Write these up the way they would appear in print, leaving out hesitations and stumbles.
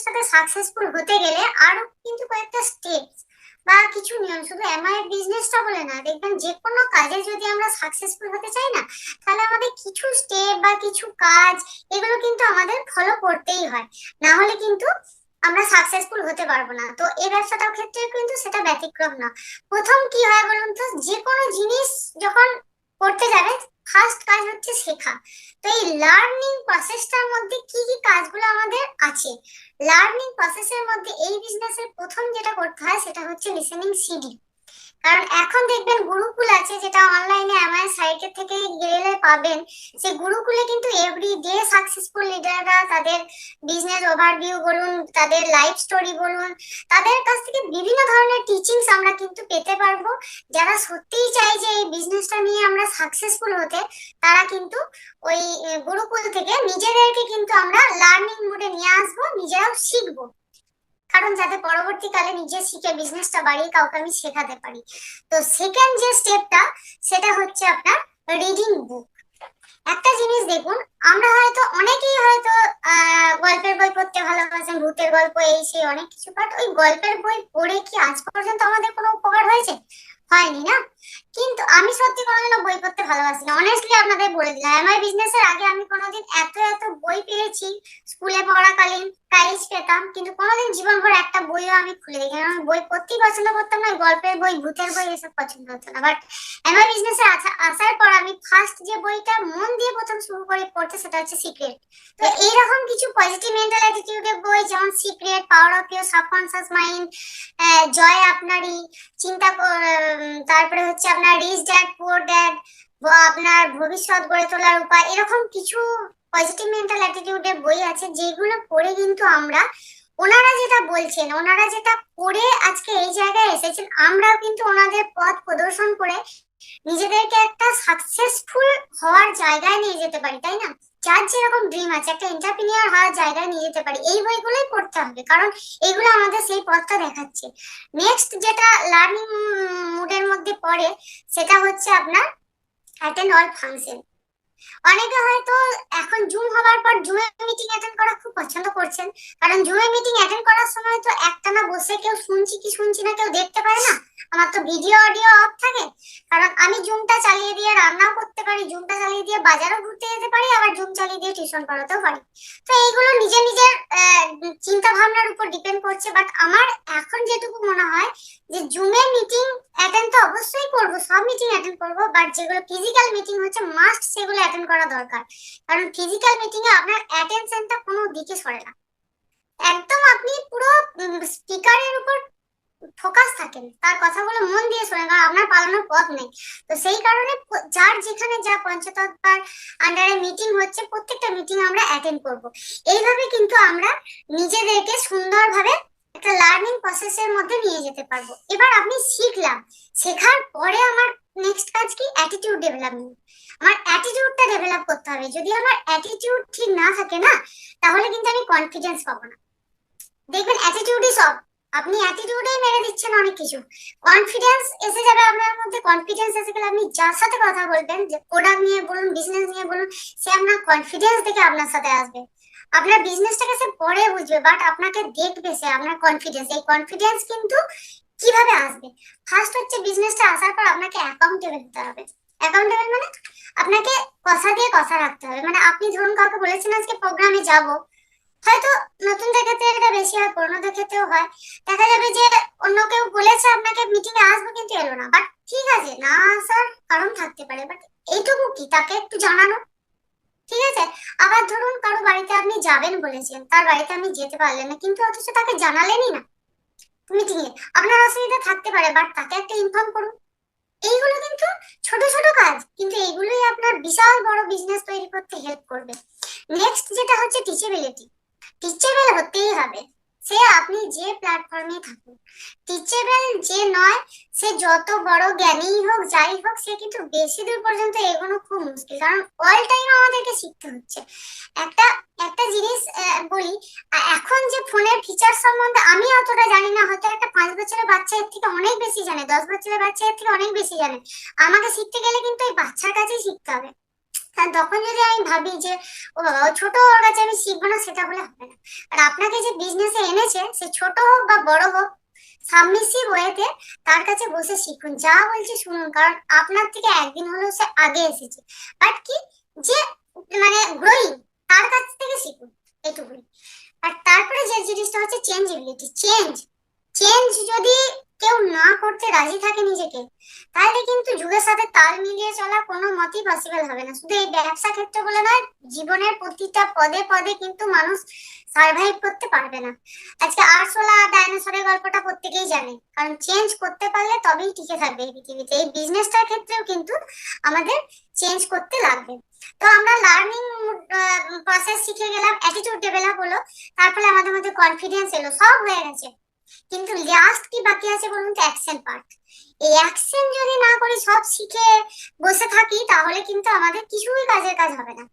বিজনেসটাতে successful হতে গেলে আরো কিন্তু কয়েকটা স্টেপ বা কিছু নিয়ম, শুধু এমআই বিজনেসটা বলে না, দেখবেন যে কোনো কাজে যদি আমরা সাকসেসফুল হতে চাই না, তাহলে আমাদের কিছু স্টেপ বা কিছু কাজ এগুলো কিন্তু আমাদের ফলো করতেই হয়, না হলে কিন্তু আমরা সাকসেসফুল হতে পারবো না। তো এই ব্যবসাটার ক্ষেত্রে কিন্তু সেটা ব্যতিক্রম না। প্রথম কি হয় বলুন তো, যে কোনো জিনিস যখন করতে যাবে, ফার্স্ট কাজ হচ্ছে শেখা। তো এই লার্নিং প্রসেসটার মধ্যে কি কি কাজগুলো আমাদের আছে, লার্নিং প্রসেসের মধ্যে এই বিজনেসের প্রথম যেটা করতে হয় সেটা হচ্ছে লিসেনিং সিডি। কারণ এখন দেখবেন গুরুকুল আছে, যেটা অনলাইনে আমার সাইটে থেকে গেলে পাবেন। সেই গুরুকুলে কিন্তু এভরি ডে সাকসেসফুল লিডাররা তাদের বিজনেস ওভারভিউ বলুন, তাদের লাইফ স্টোরি বলুন, তাদের কাছ থেকে বিভিন্ন ধরনের টিচিংস আমরা কিন্তু পেতে পারবো। যারা সত্যিই চায় যে এই বিজনেসটা নিয়ে আমরা সাকসেসফুল হতে, তারা কিন্তু ওই গুরুকুল থেকে নিজেদেরকে কিন্তু আমরা লার্নিং মোডে নিয়ে আসবো, নিজেরাও শিখবো। কারণ যাতে পরবর্তীকালে নিজে শিখে বিজনেসটা বাড়িয়ে কাউকে আমি শেখাতে পারি। তো সেকেন্ড যে স্টেপটা, সেটা হচ্ছে আপনার রিডিং বুক। একটা জিনিস দেখুন, আমরা হয়তো অনেকেই হয়তো গল্পের বই পড়তে ভালোবাসেন, ভূতের গল্প এই সেই অনেক কিছু, বাট ওই গল্পের বই পড়ে কি আজ পর্যন্ত আমাদের কোনো উপকার হয়েছে? হয়নি না। কিন্তু আমি সত্যি কোনোদিনও বই পড়তে ভালোবাসি না, অনেস্টলি আপনাদের বলে দিলাম। আমার বিজনেসের আগে আমি কোনোদিন এত এত বই পেয়েছি, স্কুলে পড়াকালীন প্রাইজ পেতাম, কিন্তু কোনোদিন জীবন ভর একটা বইও আমি খুলে দেখি না। আমি বই পড়তেই পছন্দ করতাম না, গল্পের বই ভূতের বই এসব পছন্দ হতো না। বাট আমার বিজনেসে আসার পর আমি ফার্স্ট যে বইটা মন দিয়ে প্রথম শুরু করে পড়তে, সেটা হচ্ছে সিক্রেট। তো এইরকম কিছু পজিটিভ মেন্টাল অ্যাটিটিউডের বই, যেমন secret, power of your subconscious mind, জয় আপনারই, তারপরে হচ্ছে আপনার রিচ ড্যাড পুয়ার ড্যাড, আপনার ভবিষ্যৎ গড়ে তোলার উপায়, এরকম কিছু পজিটিভ মেন্টাল অ্যাটিটিউডের বই আছে, যেগুলো পড়ে কিন্তু আমরা, ওনারা যেটা বলছেন, ওনারা যেটা পড়ে আজকে এই জায়গায় এসেছেন, আমরাও কিন্তু ওনাদের পথ প্রদর্শন করে নিজেদেরকে একটা সাকসেসফুল হওয়ার জায়গায় নিয়ে যেতে পারি, তাই না? যার যেরকম ড্রিম আছে, একটা এন্টারপ্রেনিউর হওয়ার জায়গায় নিয়ে যেতে পারি, এই বইগুলোই পড়তে হবে, কারণ এগুলো আমাদের সেই পথটা দেখাচ্ছে। নেক্সট যেটা লার্নিং মুডের মধ্যে পড়ে, সেটা হচ্ছে আপনার অ্যাটেন্ড অল ফাংশন। অনেকে হয়তো এখন জুম হওয়ার পর জুমে মিটিং অ্যাটেন্ড করা খুব পছন্দ করছেন, কারণ জুমে মিটিং অ্যাটেন্ড করার সময় তো একটানা বসে কেউ শুনছি কি শুনছি না কেউ দেখতে পারে না। আমার তো ভিডিও অডিও অফ থাকে, কারণ আমি জুমটা চালিয়ে দিয়ে রান্নাও করতে পারি, জুমটা চালিয়ে দিয়ে বাজারও ঘুরতে যেতে পারি, আবার জুম চালিয়ে দিয়ে টিউশন পড়াতেও পারি। তো এইগুলো নিজের নিজের চিন্তা ভাবনার উপর ডিপেন্ড করছে। বাট আমার এখন যেটুকু মনে হয় যে জুমে মিটিং অ্যাটেন্ড তো অবশ্যই করবো, সব মিটিং অ্যাটেন্ড করবো, বাট যেগুলো ফিজিক্যাল মিটিং হচ্ছে মাস্ট, সেগুলো অ্যাটেন্ড করা দরকার। কারণ ফিজিক্যাল মিটিং এ আপনার অ্যাটেনশনটা কোনো দিকে সরে না, একদম আপনি পুরো স্পিকারের উপর ফোকাস থাকেন, তার কথাগুলো মন দিয়ে শোনেন, কারণ আপনার পালানোর পথ নেই। তো সেই কারণে যার যেখানে যা পঞ্চতত্ত্বার আন্ডারে মিটিং হচ্ছে, প্রত্যেকটা মিটিং আমরা অ্যাটেন্ড করব। এইভাবে কিন্তু আমরা নিজেদেরকে সুন্দরভাবে একটা লার্নিং প্রসেসের মধ্যে নিয়ে যেতে পারবো। এবার আপনি শিখলাম, শেখার পরে আমার নেক্সট কাজ কি? Attitude development. আমার অ্যাটিটিউডটা ডেভেলপ করতে হবে। যদি আমার অ্যাটিটিউড ঠিক না থাকে না, তাহলে কিন্তু আমি কনফিডেন্স পাবো না। দেখবেন অ্যাটিটিউডই সব, আপনি অ্যাটিটিউডেই মেরে দিচ্ছেন অনেক কিছু। কনফিডেন্স এসে যাবে আপনার মধ্যে, কনফিডেন্স এসে গেলে আপনি যার সাথে কথা বলবেন, যে প্রোডাক্ট নিয়ে বলুন, বিজনেস নিয়ে বলুন, সে আপনার কনফিডেন্স দেখে আপনার সাথে আসবে। আপনার বিজনেসটাকে সে পরে বুঝবে, বাট আপনাকে দেখবে সে আপনার কনফিডেন্স। এই কনফিডেন্স কিন্তু কিভাবে আসবে? ফার্স্ট হচ্ছে বিজনেসটা আসার পর আপনাকে অ্যাকাউন্টেবল হতে হবে। অ্যাকাউন্টেবল মানে আপনাকে কথা দিয়ে কথা রাখতে হবে। মানে আপনি ধরুন কাউকে বলেছেন আজকে প্রোগ্রামে যাব, হয়তো নতুনদের ক্ষেত্রে এটা বেশি হয়, পুরোনোদের ক্ষেত্রেও হয়। দেখা যাবে যে অন্য কেউ বলেছে আপনাকে মিটিং এ আসবো, কিন্তু এলো না। বাট ঠিক আছে, না আসার কারণ থাকতে পারে, বাট এইটুকু কি তাকে একটু জানানো, ঠিক আছে? আবার ধরুন কারো বাড়িতে আপনি যাবেন বলেছেন, তার বাড়িতে আপনি যেতে পারলেন না, কিন্তু অথচ তাকে জানালেনই না মিটিং এ। আপনার অসুবিধা থাকতে পারে, বাট তাকে একটা ইনফর্ম করুন। এইগুলো কিন্তু ছোট ছোট কাজ, কিন্তু এইগুলোই আপনার বিশাল বড় বিজনেস তৈরি করতে হেল্প করবে। নেক্সট যেটা হচ্ছে টিচেবিলিটি। টিচেবল হতেই হবে, সে আপনি যে প্ল্যাটফর্মে থাকুন। টিচেবল যে নয়, সে যত বড় জ্ঞানী হোক যাই হোক, সে কিন্তু বেশি দূর পর্যন্ত এগোনো খুব মুশকিল, কারণ অল টাইম আমাদেরকে শিখতে হচ্ছে। একটা একটা জিনিস বলি, এখন যে ফোনের ফিচার সম্বন্ধে আমি অতটা জানি না, হয়তো একটা 5 বছরের বাচ্চা এর থেকে অনেক বেশি জানে, 10 বছরের বাচ্চা এর থেকে অনেক বেশি জানে। আমাকে শিখতে গেলে কিন্তু এই বাচ্চার কাছেই শিখতে হবে। তখন যদি আমি ভাবি যে ও বাবা ও ছোট, ওর কাছে আমি শিখবো না, সেটা হলে হবে না। আর আপনাকে যে বিজনেসে এনেছে, সে ছোট হোক বা বড় হোক, সাবমিসিভ ওয়েতে তার কাছে বসে শিখুন, যা বলছে শুনুন, কারণ আপনার থেকে একদিন হলেও সে আগে এসেছে। বাট কি, যে মানে গ্রোয়িং, তার কাছ থেকে শিখুন, এটুকুই। আর তারপরে যে জিনিসটা হচ্ছে চেঞ্জেবিলিটি, চেঞ্জ, চেঞ্জ যদি কেউ না করতে রাজি থাকে নিজেকে, তাহলে কিন্তু যুগের সাথে তাল মিলিয়ে চলা কোনো মতেই পসিবল হবে না। শুধু এই ব্যবসা ক্ষেত্রে বলে নয়, জীবনের প্রতিটা পদে পদে কিন্তু মানুষ সার্ভাইভ করতে পারবে না। আজকে আরশোলা ডাইনোসরের গল্পটা প্রত্যেকেই জানে, কারণ চেঞ্জ করতে পারলে তবেই টিকে থাকবে এই পৃথিবীতে। এই বিজনেসটার ক্ষেত্রেও কিন্তু আমাদের চেঞ্জ করতে লাগবে। তো আমরা লার্নিং প্রসেস শিখে গেলাম, অ্যাটিটিউড ডেভেলপ হলো, তারপরে আমাদের মধ্যে কনফিডেন্স এলো, সব হয়ে গেছে। কিন্তু লাস্ট কি বাকি আছে বলুন তো? Action part. এই অ্যাকশন যদি না করি, সব শিখে বসে থাকি, তাহলে কিন্তু আমাদের কিছুই কাজের কাজ হবে না।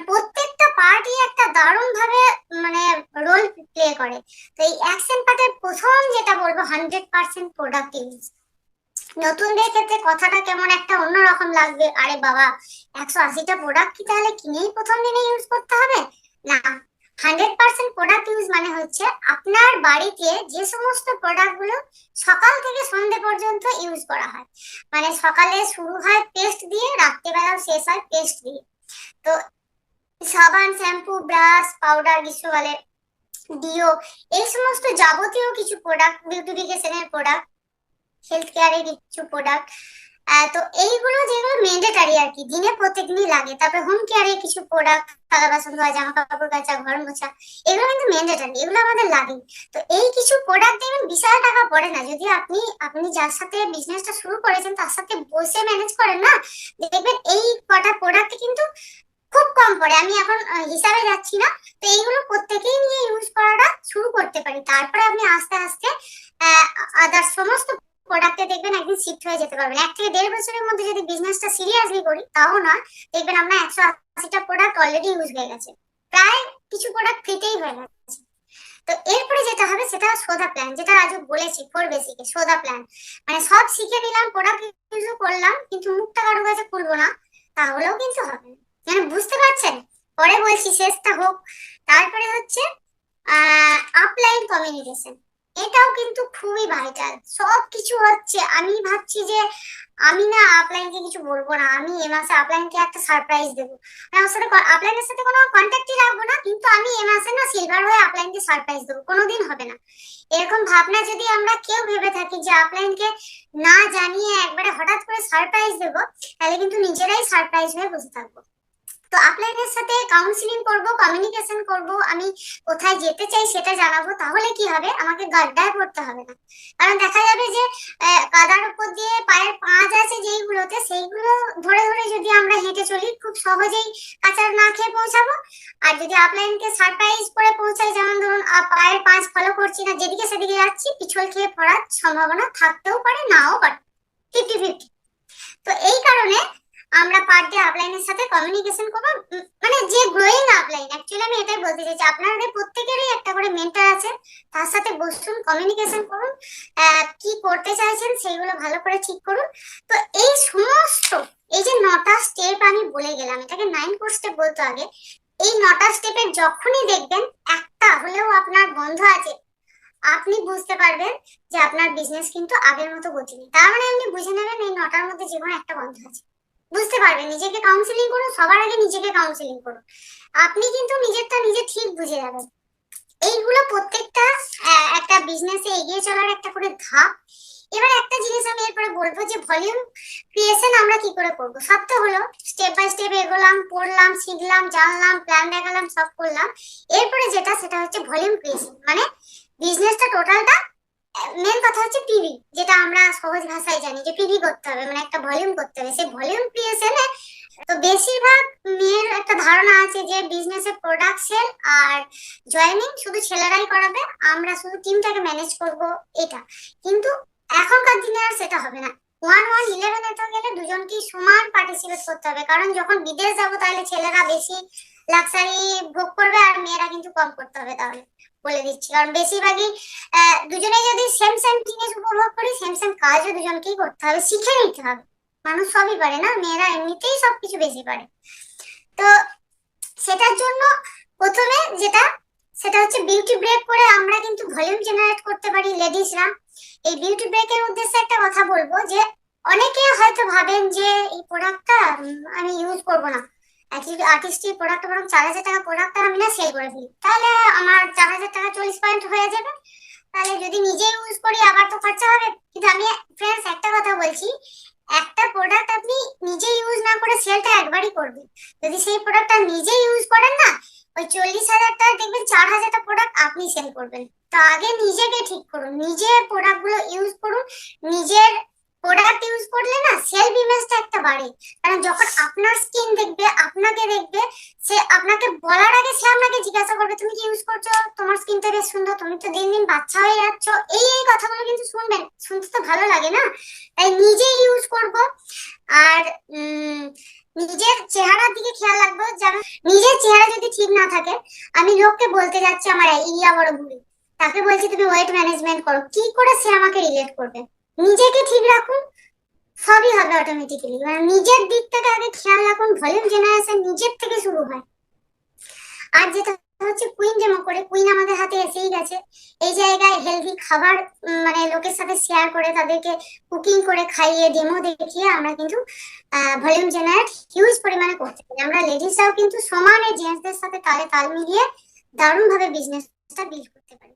প্রত্যেকটা পার্টই একটা দারুণ ভাবে মানে রোল প্লে করে। তো এই অ্যাকশন পার্টের প্রথম যেটা বলবো, 100% প্রোডাক্টিভিটি। নতুনদের ক্ষেত্রে কথাটা কেমন একটা অন্যরকম লাগবে, আরে বাবা 180টা প্রোডাক্ট কি তাহলে কিনেই প্রথম দিনে ইউজ করতে হবে? না, 100% প্রোডাক্ট ইউজ মানে হচ্ছে আপনার বাড়িতে যে সমস্ত প্রোডাক্ট গুলো সকাল থেকে সন্ধ্যে পর্যন্ত ইউজ করা হয়, মানে সকালে শুরু হয় পেস্ট দিয়ে, রাত্রেবেলাও শেষ হয় পেস্ট দিয়ে। তো সাবান, শ্যাম্পু, ব্রাশ, পাউডার, গ্রীষ্মকালে ডিও, এই সমস্ত যাবতীয় কিছু প্রোডাক্ট, বিউটিফিকেশনের প্রোডাক্ট, হেলথ কেয়ারের কিছু প্রোডাক্ট, তো এইগুলো যেগুলো ম্যান্ডেটারি আর কি, দিনে প্রত্যেকদিনই লাগে। তারপরে হোম কেয়ারের কিছু প্রোডাক্ট, থালা বাসন ধোয়া, জামা কাপড় কাচা, ঘর মোছা, এগুলো কিন্তু ম্যান্ডেটারি, এগুলো আমাদের লাগে। তো এই কিছু প্রোডাক্ট দেখবেন বিশাল টাকা পড়ে না, যদি আপনি আপনি যার সাথে বিজনেসটা শুরু করেছেন তার সাথে বসে ম্যানেজ করেন না, দেখবেন এই কটা প্রোডাক্ট কিন্তু খুব কম পড়ে। আমি এখন হিসাবে যাচ্ছি না। তো এইগুলো প্রত্যেকেই নিয়ে ইউজ করাটা শুরু করতে পারি, তারপরে আপনি আস্তে আস্তে আদার সমস্ত প্রোডাক্টে দেখবেন একদিন শিফট হয়ে যেতে পারবেন। 1 থেকে 1.5 বছরের মধ্যে যদি বিজনেসটা সিরিয়াসলি করি, তাও না, দেখবেন আমরা 180টা প্রোডাক্ট অলরেডি ইউজ হয়ে গেছে, প্রায় কিছু প্রোডাক্ট ফ্রিতেই হয়ে গেছে। তো এরপরে যেটা হবে সেটা সোদা প্ল্যান, যেটা রাজু বলেছি 4 বেসিকে সোদা প্ল্যান। মানে সব শিখে নিলাম, প্রোডাক্ট ইউজও করলাম, কিন্তু মুখটা কারো কাছে খুলবো না, তাহলেও কিন্তু হবে না। মানে বুঝতে পারছেন? পরে বলছি, শেষটা হোক। তারপরে হচ্ছে আপলাইন কমিউনিকেশন, এটাও কিন্তু খুবই ভাইটাল। সবকিছু হচ্ছে, আমি ভাবছি যে আমি না আপলাইনকে কিছু বলবো না, আমি এ মাসে আপলাইনকে একটা সারপ্রাইজ দেবো, আমার সাথে আপলাইনের সাথে কোনো কন্ট্যাক্টই রাখবো না, কিন্তু আমি এ মাসে না সিলভার হয়ে আপলাইনকে সারপ্রাইজ দেবো, কোনোদিন হবে না। এরকম ভাবনা যদি আমরা কেউ ভেবে থাকি যে আপলাইনকে না জানিয়ে একবারে হঠাৎ করে সারপ্রাইজ দেবো, তাহলে কিন্তু নিজেরাই সারপ্রাইজ হয়ে বসে থাকবো। তো আপলাইনের সাথে কাউন্সিলিং করব, কমিউনিকেশন করব, আমি কোথায় যেতে চাই সেটা জানাবো, তাহলে কি হবে, আমাকে গাড্ডায় পড়তে হবে না। কারণ দেখা যাবে যে কাদার উপর দিয়ে পায়ের পাঁচ আছে যেইগুলোতে, সেইগুলো ধরে ধরে যদি আমরা হেঁটে চলি, খুব সহজেই কাঁচার না খেয়ে পৌঁছাবো। আর যদি আপলাইনকে সারপ্রাইজ করে পৌঁছাই, যেমন ধরুন পায়ের পাঁচ ফলো করছি না, যেদিকে সেদিকে যাচ্ছি, পিছল খেয়ে পড়ার সম্ভাবনা থাকতেও পারে, নাও পারে, 50-50। তো এই কারণে আমরা পার ডে আপলাইনের সাথে কমিউনিকেশন করব, মানে যে গ্রোয়িং আপলাইন, অ্যাকচুয়ালি আমি এটাই বলতে চাইছি, আপনাদের প্রত্যেকেরই একটা করে মেন্টর আছে, তার সাথে বসুন, কমিউনিকেশন করুন, কি করতে চাইছেন সেইগুলো ভালো করে ঠিক করুন। তো এই সমস্ত, এই যে 9টা স্টেপ আমি বলে গেলাম, এটাকে 9 স্টেপ বলতে আগে, এই 9টা স্টেপের যখনই দেখবেন একটা হলেও আপনার বন্ধ আছে, আপনি বুঝতে পারবেন যে আপনার বিজনেস কিন্তু আগের মতো গতি নেই। তার মানে আপনি বুঝে নেবেন এই 9টার মধ্যে যে কোনো একটা বন্ধ আছে, বুঝতে পারবেন। নিজেকে কাউন্সিলিং করুন, সবার আগে নিজেকে কাউন্সিলিং করুন, আপনি কিন্তু নিজেরটা নিজে ঠিক বুঝে যাবেন। এইগুলো প্রত্যেকটা একটা বিজনেসে এগিয়ে চলার একটা করে ধাপ। এবার একটা জিনিস আমি এরপরে বলবো যে ভলিউম ক্রিয়েশন আমরা কি করে করব। সব তো হলো, স্টেপ বাই স্টেপ এগোলাম, পড়লাম, শিখলাম, জানলাম, প্ল্যান দেখালাম, সব করলাম। এরপরে যেটা, সেটা হচ্ছে ভলিউম ক্রিয়েশন, মানে বিজনেসটা টোটালটা, মেন কথা হচ্ছে পিভি, যেটা আমরা সহজ ভাষায় জানি যে পিভি করতে হবে, মানে একটা ভলিউম করতে হবে। সেই ভলিউম ক্রিয়েশনে তো বেশিরভাগ মেয়ের একটা ধারণা আছে যে বিজনেসে প্রোডাক্ট সেল আর জয়েনিং শুধু ছেলেরাই করাবে, আমরা শুধু টিমটাকে ম্যানেজ করব, এটা কিন্তু এখনকার দিনে আর সেটা হবে না। 1-1-11 গেলে দুজনকেই সমান পার্টিসিপেট করতে হবে, কারণ যখন বিদেশ যাবো তাহলে ছেলেরা বেশি লাক্সারি ভোগ করবে আর মেয়েরা কিন্তু কম করতে হবে, তাহলে বলে দিচ্ছি। কারণ বেশিরভাগই দুজনে যদি সেম সেম জিনিস উপভোগ করি, সেম সেম কাজও দুজনকেই করতে হবে, শিখে নিতে হবে। মানুষ সবই পারে না, মেয়েরা এমনিতেই সবকিছু বেশি পারে। তো সেটার জন্য প্রথমে সেটা হচ্ছে বিউটি ব্রেক করে আমরা কিন্তু ভলিউম জেনারেট করতে পারি লেডিসরা। এই বিউটি ব্রেকের উদ্দেশ্যে একটা কথা বলবো যে অনেকে হয়তো ভাবেন যে এই প্রোডাক্টটা আমি ইউজ করব না, অ্যাকচুয়ালি আর্টিস্টিক প্রোডাক্ট বরং 4,000 টাকা প্রোডাক্টটা আমি না সেল করে ফেলি, তাহলে আমার 4,000 টাকা 40% হয়ে যাবে, তাহলে যদি নিজে ইউজ করি আবার তো খরচা হবে। কিন্তু আমি ফ্রেন্ডস একটা কথা বলছি, একটা প্রোডাক্ট আপনি নিজে ইউজ না করে সেলটা একবারই করবেন। যদি সেই প্রোডাক্টটা নিজে ইউজ করেন না, ওই 40,000 টাকা দেখবেন 4,000 টা প্রোডাক্ট আপনি সেল করবেন। তো আগে নিজেকে ঠিক করুন, নিজে প্রোডাক্টগুলো ইউজ করুন। নিজের প্রোডাক্ট ইউজ করলে না সেলফ ইমেজটা একটা বাড়ে, কারণ যখন আপনার স্কিন দেখবে, আপনাকে দেখবে, সে আপনাকে বলার আগে সে আপনাকে জিজ্ঞাসা করবে তুমি কি ইউজ করছো, তোমার স্কিনটা বেশ সুন্দর, তুমি তো দিন দিন বাচ্চা হয়ে যাচ্ছ। এই কথাগুলো কিন্তু শুনবেন, শুনতে তো ভালো লাগে না, তাই নিজে ইউজ করব। আর নিজের চেহারার দিকে খেয়াল রাখবো, যেমন নিজের চেহারা যদি ঠিক না থাকে, আমি লোককে বলতে যাচ্ছি আমার ইয়া বড় ভুঁড়ি, তাকে বলছি তুমি ওয়েট ম্যানেজমেন্ট করো, কি করে সে আমাকে রিলেট করবে? নিজেকে ঠিক রাখুন, সবই হবে অটোমেটিক্যালি। মানে নিজের দিক থেকে আগে খেয়াল রাখুন, ভলিউম জেনারেশন নিজের থেকে শুরু হয়। আর যেটা হচ্ছে কুইন ডেমো করে, কুইন আমাদের হাতে এসেই গেছে। এই জায়গায় হেলদি খাবার মানে লোকের সাথে শেয়ার করে, তাদেরকে কুকিং করে খাইয়ে ডেমো দেখিয়ে আমরা কিন্তু ভলিউম জেনারেট হিউজ পরিমাণে করতে পারি। আমরা লেডিসরাও কিন্তু সমানে জেন্টসদের সাথে তালে তাল মিলিয়ে দারুণ ভাবে বিজনেসটা বিল্ড করতে পারি।